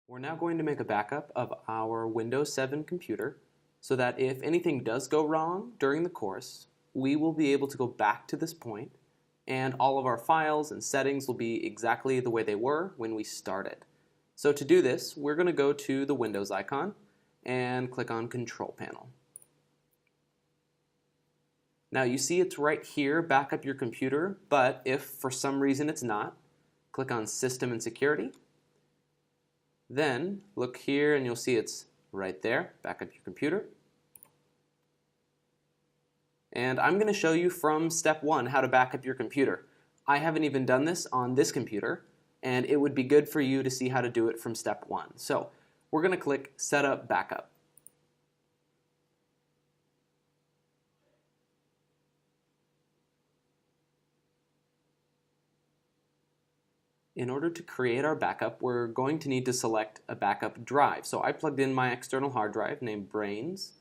We're now going to make a backup of our Windows 7 computer so that if anything does go wrong during the course, we will be able to go back to this point and all of our files and settings will be exactly the way they were when we started. So to do this, we're going to go to the Windows icon and click on Control Panel. Now you see it's right here, back up your computer, but if for some reason it's not, click on System and Security. Then look here and you'll see it's right there, back up your computer. And I'm going to show you from step 1 how to back up your computer. I haven't even done this on this computer, and it would be good for you to see how to do it from step 1. So we're going to click Setup Backup. In order to create our backup, we're going to need to select a backup drive. So I plugged in my external hard drive named Brains,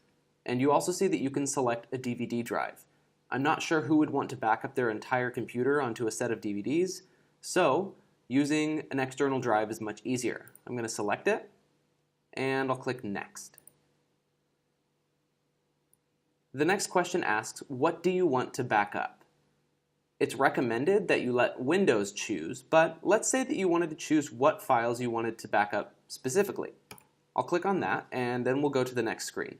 and you also see that you can select a DVD drive. I'm not sure who would want to back up their entire computer onto a set of DVDs, so using an external drive is much easier. I'm going to select it, and I'll click Next. The next question asks, what do you want to back up? It's recommended that you let Windows choose, but let's say that you wanted to choose what files you wanted to back up specifically. I'll click on that, and then we'll go to the next screen.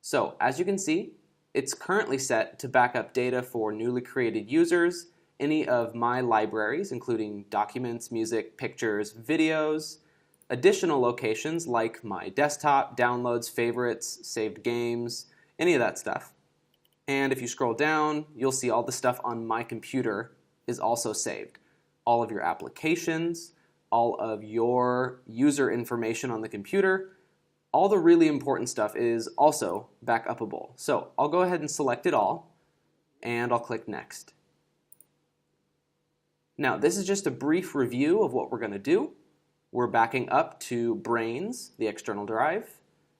So, as you can see, it's currently set to back up data for newly created users, any of my libraries, including documents, music, pictures, videos, additional locations like my desktop, downloads, favorites, saved games, any of that stuff. And if you scroll down, you'll see all the stuff on my computer is also saved. All of your applications, all of your user information on the computer, all the really important stuff is also back-upable. So I'll go ahead and select it all, and I'll click Next. Now, this is just a brief review of what we're going to do. We're backing up to Brains, the external drive.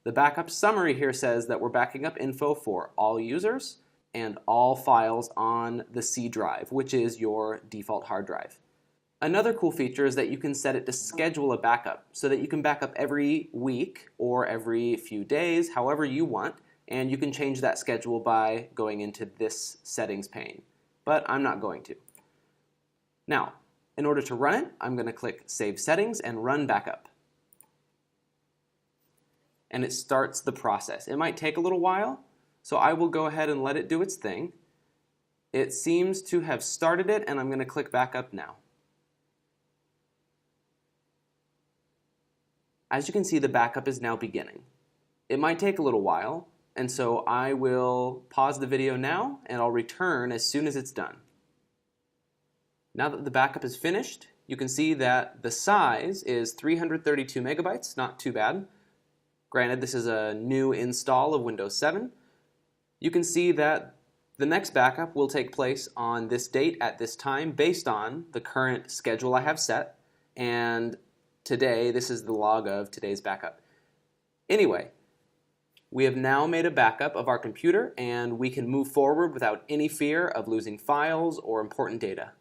The backup summary here says that we're backing up info for all users and all files on the C drive, which is your default hard drive. Another cool feature is that you can set it to schedule a backup so that you can back up every week or every few days, however you want, and you can change that schedule by going into this settings pane. But I'm not going to. Now, in order to run it, I'm going to click Save Settings and Run Backup. And it starts the process. It might take a little while, so I will go ahead and let it do its thing. It seems to have started it, and I'm going to click Backup now. As you can see, the backup is now beginning. It might take a little while, and so I will pause the video now, and I'll return as soon as it's done. Now that the backup is finished, you can see that the size is 332 megabytes, not too bad. Granted, this is a new install of Windows 7. You can see that the next backup will take place on this date at this time based on the current schedule I have set, and today, this is the log of today's backup. Anyway, we have now made a backup of our computer, and we can move forward without any fear of losing files or important data.